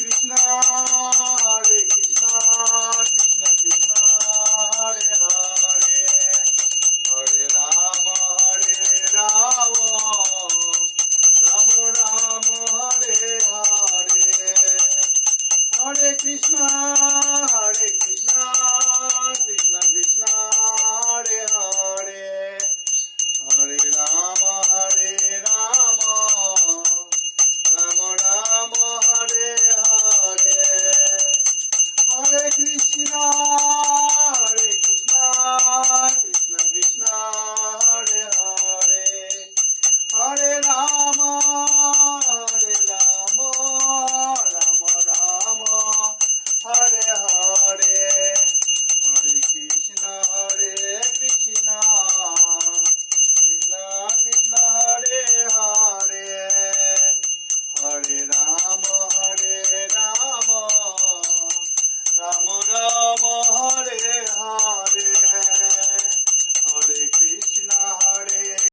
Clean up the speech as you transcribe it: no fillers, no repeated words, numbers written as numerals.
Krishna, Hare Krishna, Krishna Krishna, Hare Hare, Hare Rama, Rama Rama, Hare Hare, Hare Krishna, Krishna Krishna, Hare Hare, Hare Rama, Rama Rama, Hare Hare, Hare Krishna.